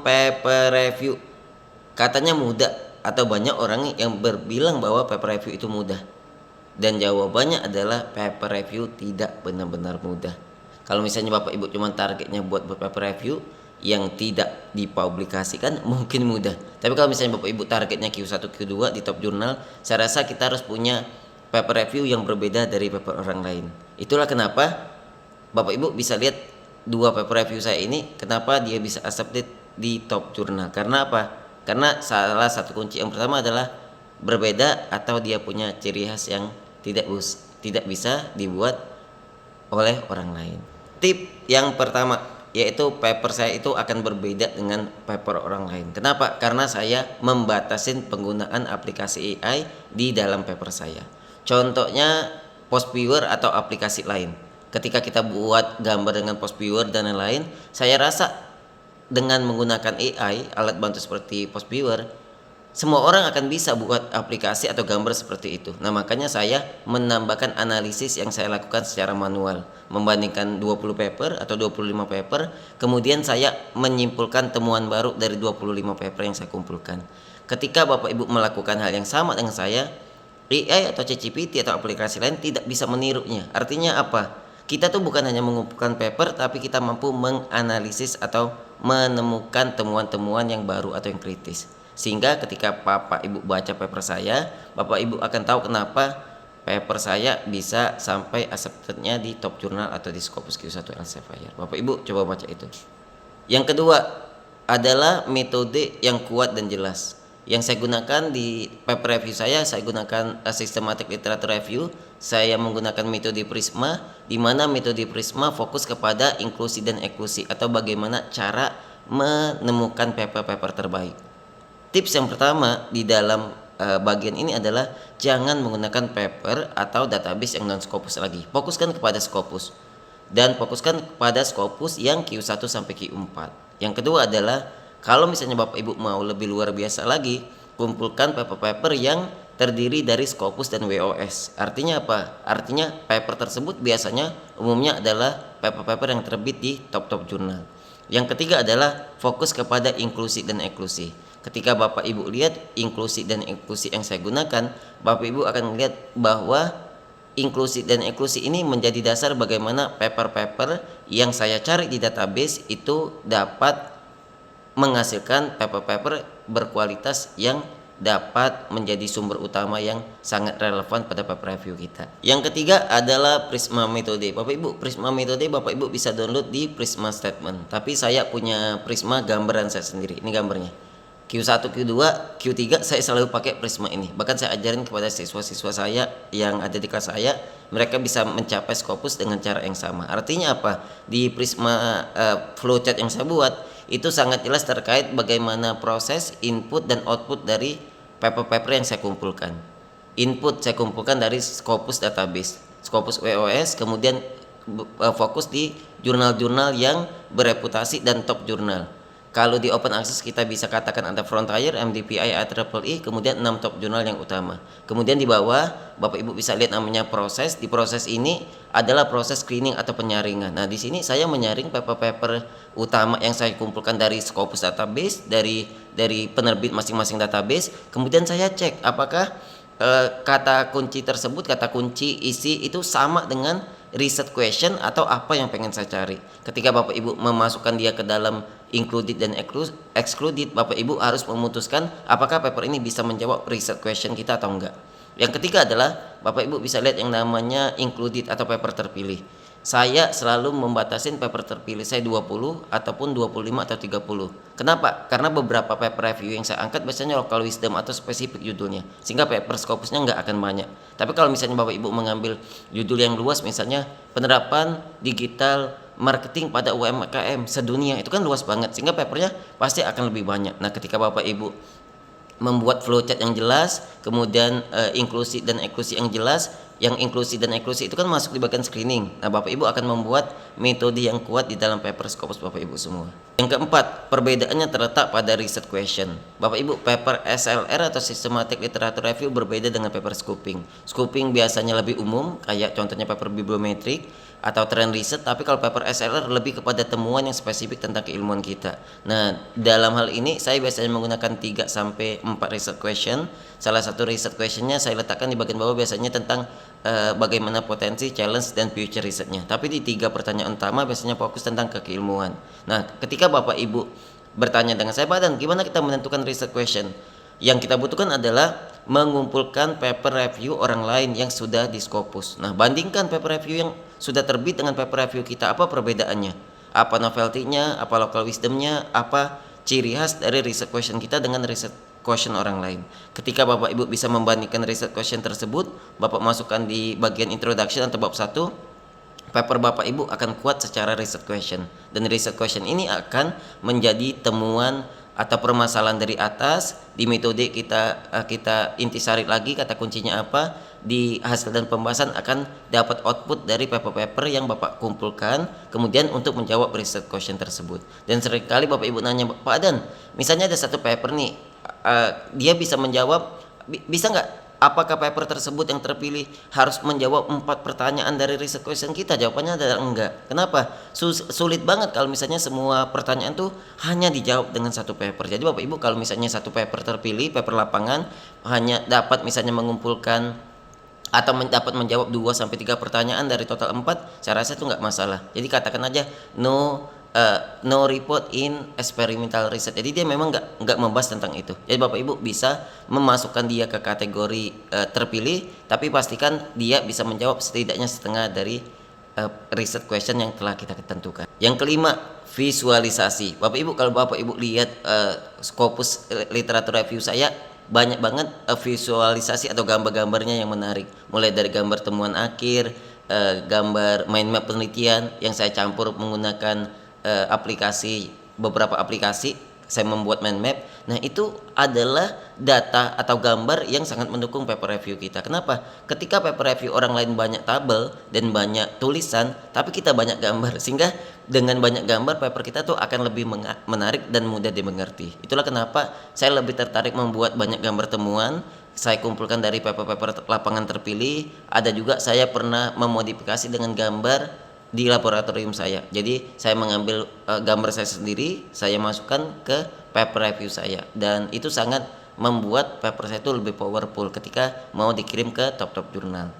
Paper review katanya mudah, atau banyak orang yang berbilang bahwa paper review itu mudah. Dan jawabannya adalah paper review tidak benar-benar mudah. Kalau misalnya Bapak Ibu cuma targetnya buat paper review yang tidak dipublikasikan, mungkin mudah. Tapi kalau misalnya Bapak Ibu targetnya Q1, Q2 di top jurnal, saya rasa kita harus punya paper review yang berbeda dari paper orang lain. Itulah kenapa Bapak Ibu bisa lihat dua paper review saya ini, kenapa dia bisa accepted di top jurnal. Karena apa? Karena salah satu kunci yang pertama adalah berbeda atau dia punya ciri khas yang tidak bisa dibuat oleh orang lain. Tip yang pertama yaitu paper saya itu akan berbeda dengan paper orang lain. Kenapa? Karena saya membatasin penggunaan aplikasi AI di dalam paper saya. Contohnya Postviewer atau aplikasi lain. Ketika kita buat gambar dengan Postviewer dan lain-lain, saya rasa dengan menggunakan AI, alat bantu seperti Postviewer, semua orang akan bisa buat aplikasi atau gambar seperti itu. Nah, makanya saya menambahkan analisis yang saya lakukan secara manual, membandingkan 20 paper atau 25 paper, kemudian saya menyimpulkan temuan baru dari 25 paper yang saya kumpulkan. Ketika Bapak Ibu melakukan hal yang sama dengan saya, AI atau ChatGPT atau aplikasi lain tidak bisa menirunya. Artinya apa? Kita tuh bukan hanya mengumpulkan paper, tapi kita mampu menganalisis atau menemukan temuan-temuan yang baru atau yang kritis. Sehingga ketika Bapak Ibu baca paper saya, Bapak Ibu akan tahu kenapa paper saya bisa sampai acceptednya di top jurnal atau di Scopus Q1 Elsevier. Bapak Ibu coba baca itu. Yang kedua adalah metode yang kuat dan jelas. Yang saya gunakan di paper review saya gunakan systematic literature review. Saya menggunakan metode Prisma, di mana metode Prisma fokus kepada inklusi dan eksklusi atau bagaimana cara menemukan paper-paper terbaik. Tips yang pertama di dalam bagian ini adalah jangan menggunakan paper atau database yang non Scopus lagi. Fokuskan kepada Scopus dan fokuskan kepada Scopus yang Q1 sampai Q4. Yang kedua adalah kalau misalnya Bapak Ibu mau lebih luar biasa lagi, kumpulkan paper-paper yang terdiri dari Scopus dan WOS. Artinya apa? Artinya paper tersebut biasanya umumnya adalah paper-paper yang terbit di top-top jurnal. Yang ketiga adalah fokus kepada inklusi dan eksklusi. Ketika Bapak Ibu lihat inklusi dan eksklusi yang saya gunakan, Bapak Ibu akan melihat bahwa inklusi dan eksklusi ini menjadi dasar bagaimana paper-paper yang saya cari di database itu dapat menghasilkan paper-paper berkualitas yang dapat menjadi sumber utama yang sangat relevan pada paper review kita. Yang ketiga adalah Prisma metode. Bapak Ibu, Prisma metode Bapak Ibu bisa download di Prisma Statement. Tapi saya punya Prisma gambaran saya sendiri. Ini gambarnya. Q1, Q2, Q3 saya selalu pakai Prisma ini. Bahkan saya ajarin kepada siswa-siswa saya yang ada di kelas saya, mereka bisa mencapai Scopus dengan cara yang sama. Artinya apa? Di Prisma flowchart yang saya buat itu sangat jelas terkait bagaimana proses input dan output dari paper-paper yang saya kumpulkan. Input saya kumpulkan dari Scopus database, Scopus WOS, kemudian fokus di jurnal-jurnal yang bereputasi dan top jurnal. Kalau di open access kita bisa katakan ada Frontier, MDPI, IEEE, kemudian 6 top jurnal yang utama. Kemudian di bawah Bapak Ibu bisa lihat namanya proses. Di proses ini adalah proses screening atau penyaringan. Nah, di sini saya menyaring paper-paper utama yang saya kumpulkan dari Scopus database, dari penerbit masing-masing database. Kemudian saya cek apakah kata kunci tersebut, kata kunci isi itu sama dengan research question atau apa yang pengen saya cari. Ketika Bapak Ibu memasukkan dia ke dalam included dan excluded, Bapak Ibu harus memutuskan apakah paper ini bisa menjawab research question kita atau enggak. Yang ketiga adalah Bapak Ibu bisa lihat yang namanya included atau paper terpilih. Saya selalu membatasin paper terpilih saya 20 ataupun 25 atau 30. Kenapa? Karena beberapa paper review yang saya angkat biasanya local wisdom atau spesifik judulnya, sehingga paper Scopusnya nggak akan banyak. Tapi kalau misalnya Bapak Ibu mengambil judul yang luas, misalnya penerapan digital marketing pada UMKM sedunia, itu kan luas banget, sehingga papernya pasti akan lebih banyak. Nah, ketika Bapak Ibu membuat flowchart yang jelas, kemudian inklusi dan eksklusi yang jelas, yang inklusi dan eksklusi itu kan masuk di bagian screening. Nah, Bapak Ibu akan membuat metode yang kuat di dalam paper Scopus Bapak Ibu semua. Yang keempat, perbedaannya terletak pada research question. Bapak Ibu, paper SLR atau Systematic Literature Review berbeda dengan paper scoping. Scoping biasanya lebih umum, kayak contohnya paper bibliometrik atau trend riset, tapi kalau paper SLR lebih kepada temuan yang spesifik tentang keilmuan kita. Nah, dalam hal ini saya biasanya menggunakan 3 sampai 4 research question. Salah satu research questionnya saya letakkan di bagian bawah biasanya tentang bagaimana potensi, challenge, dan future risetnya. Tapi di 3 pertanyaan utama biasanya fokus tentang keilmuan. Nah, ketika Bapak Ibu bertanya dengan saya, Pak Dan, gimana kita menentukan research question? Yang kita butuhkan adalah mengumpulkan paper review orang lain yang sudah di Scopus. Nah, bandingkan paper review yang sudah terbit dengan paper review kita, apa perbedaannya? Apa novelty-nya, apa local wisdom-nya, apa ciri khas dari research question kita dengan research question orang lain. Ketika Bapak Ibu bisa membandingkan research question tersebut, Bapak masukkan di bagian introduction atau bab 1, paper Bapak Ibu akan kuat secara research question, dan research question ini akan menjadi temuan atau permasalahan dari atas. Di metode kita intisari lagi kata kuncinya apa, di hasil dan pembahasan akan dapat output dari paper-paper yang Bapak kumpulkan kemudian untuk menjawab research question tersebut. Dan seringkali Bapak Ibu nanya, Pak Dan, misalnya ada satu paper nih, dia bisa menjawab, bisa nggak, apakah paper tersebut yang terpilih harus menjawab 4 pertanyaan dari research question kita? Jawabannya adalah enggak. Kenapa? Sulit banget kalau misalnya semua pertanyaan tuh hanya dijawab dengan satu paper. Jadi Bapak Ibu kalau misalnya satu paper terpilih, paper lapangan, hanya dapat misalnya mengumpulkan atau dapat menjawab 2 sampai 3 pertanyaan dari total 4, saya rasa itu nggak masalah. Jadi katakan aja no report in experimental research. Jadi dia memang nggak membahas tentang itu. Jadi Bapak Ibu bisa memasukkan dia ke kategori terpilih, tapi pastikan dia bisa menjawab setidaknya setengah dari research question yang telah kita tentukan. Yang kelima, visualisasi. Bapak Ibu kalau Bapak Ibu lihat Scopus Literature Review saya, banyak banget visualisasi atau gambar-gambarnya yang menarik. Mulai dari gambar temuan akhir, gambar mind map penelitian yang saya campur menggunakan beberapa aplikasi, saya membuat mind map. Nah, itu adalah data atau gambar yang sangat mendukung paper review kita. Kenapa? Ketika paper review orang lain banyak tabel dan banyak tulisan, tapi kita banyak gambar, sehingga dengan banyak gambar paper kita tuh akan lebih menarik dan mudah dimengerti. Itulah kenapa saya lebih tertarik membuat banyak gambar temuan. Saya kumpulkan dari paper-paper lapangan terpilih. Ada juga saya pernah memodifikasi dengan gambar di laboratorium saya. Jadi saya mengambil gambar saya sendiri, saya masukkan ke paper review saya, dan itu sangat membuat paper saya itu lebih powerful ketika mau dikirim ke top-top jurnal.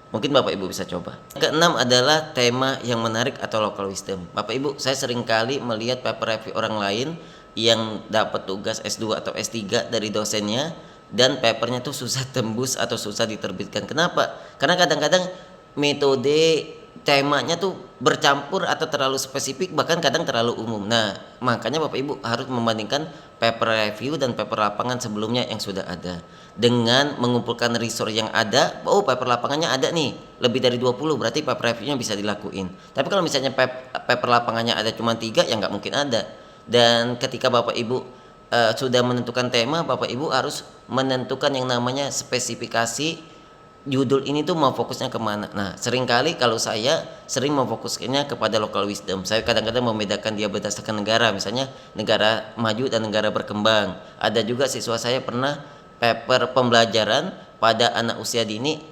Mungkin Bapak Ibu bisa coba. Keenam adalah tema yang menarik atau local wisdom. Bapak Ibu, saya seringkali melihat paper review orang lain yang dapat tugas S2 atau S3 dari dosennya, dan papernya tuh susah tembus atau susah diterbitkan. Kenapa? Karena kadang-kadang metode temanya tuh bercampur atau terlalu spesifik, bahkan kadang terlalu umum. Nah, makanya Bapak Ibu harus membandingkan paper review dan paper lapangan sebelumnya yang sudah ada. Dengan mengumpulkan resource yang ada, oh paper lapangannya ada nih, lebih dari 20, berarti paper reviewnya bisa dilakuin. Tapi kalau misalnya paper lapangannya ada cuma 3, ya nggak mungkin ada. Dan ketika Bapak Ibu sudah menentukan tema, Bapak Ibu harus menentukan yang namanya spesifikasi judul ini tuh mau fokusnya kemana. Nah, seringkali kalau saya sering memfokuskannya kepada local wisdom. Saya kadang-kadang membedakan dia berdasarkan negara, misalnya negara maju dan negara berkembang. Ada juga siswa saya pernah paper pembelajaran pada anak usia dini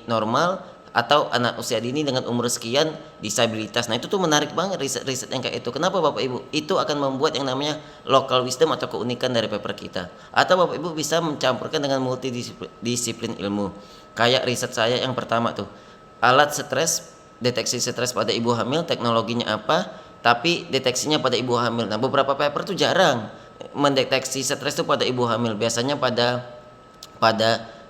normal atau anak usia dini dengan umur sekian disabilitas. Nah, itu tuh menarik banget riset yang kayak itu. Kenapa Bapak Ibu? Itu akan membuat yang namanya local wisdom atau keunikan dari paper kita. Atau Bapak Ibu bisa mencampurkan dengan multidisiplin ilmu. Kayak riset saya yang pertama tuh, alat stres, deteksi stres pada ibu hamil, teknologinya apa, tapi deteksinya pada ibu hamil. Nah, beberapa paper tuh jarang mendeteksi stres tuh pada ibu hamil. Biasanya pada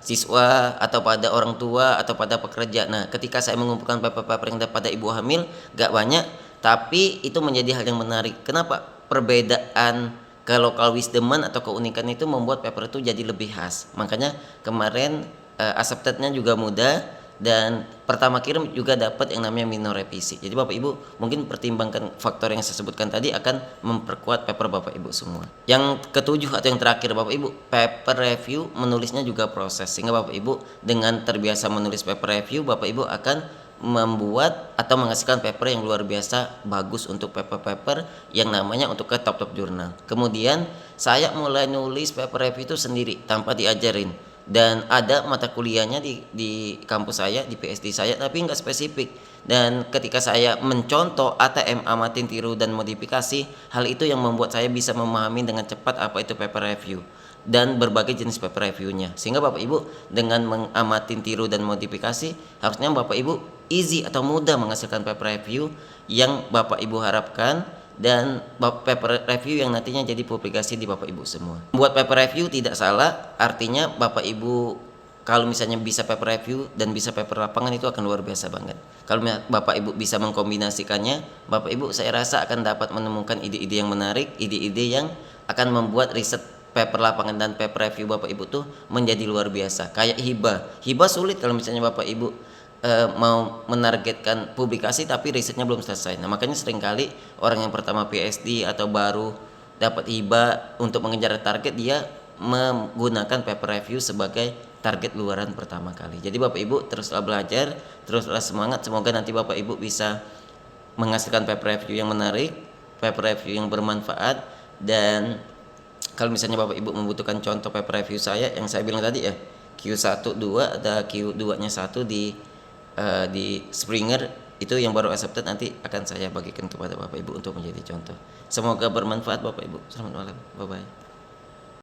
siswa atau pada orang tua atau pada pekerja. Nah, ketika saya mengumpulkan paper-paper yang pada ibu hamil, gak banyak, tapi itu menjadi hal yang menarik. Kenapa? Perbedaan ke local wisdoman atau keunikan itu membuat paper itu jadi lebih khas. Makanya kemarin acceptednya juga mudah, dan pertama kirim juga dapat yang namanya minor revisi. Jadi Bapak Ibu mungkin pertimbangkan faktor yang saya sebutkan tadi akan memperkuat paper Bapak Ibu semua. Yang ketujuh atau yang terakhir Bapak Ibu, paper review menulisnya juga proses, sehingga Bapak Ibu dengan terbiasa menulis paper review, Bapak Ibu akan membuat atau menghasilkan paper yang luar biasa bagus untuk paper-paper yang namanya untuk ke top jurnal. Kemudian saya mulai nulis paper review itu sendiri tanpa diajarin, dan ada mata kuliahnya di kampus saya, di PSD saya, tapi nggak spesifik. Dan ketika saya mencontoh ATM, amatin, tiru, dan modifikasi, hal itu yang membuat saya bisa memahami dengan cepat apa itu paper review dan berbagai jenis paper reviewnya. Sehingga Bapak Ibu dengan mengamati, tiru, dan modifikasi, harusnya Bapak Ibu easy atau mudah menghasilkan paper review yang Bapak Ibu harapkan, dan paper review yang nantinya jadi publikasi di Bapak Ibu semua. Buat paper review tidak salah, artinya Bapak Ibu kalau misalnya bisa paper review dan bisa paper lapangan itu akan luar biasa banget. Kalau Bapak Ibu bisa mengkombinasikannya, Bapak Ibu saya rasa akan dapat menemukan ide-ide yang menarik, ide-ide yang akan membuat riset paper lapangan dan paper review Bapak Ibu tuh menjadi luar biasa. Kayak hibah sulit kalau misalnya Bapak Ibu mau menargetkan publikasi tapi risetnya belum selesai. Nah makanya seringkali orang yang pertama PhD atau baru dapat hibah untuk mengejar target, dia menggunakan paper review sebagai target luaran pertama kali. Jadi Bapak Ibu teruslah belajar, teruslah semangat. Semoga nanti Bapak Ibu bisa menghasilkan paper review yang menarik, paper review yang bermanfaat. Dan kalau misalnya Bapak Ibu membutuhkan contoh paper review saya yang saya bilang tadi ya, Q1 2 ada Q2 nya 1 di Springer itu yang baru accepted, nanti akan saya bagikan kepada Bapak Ibu untuk menjadi contoh. Semoga bermanfaat Bapak Ibu. Selamat malam. Bye bye.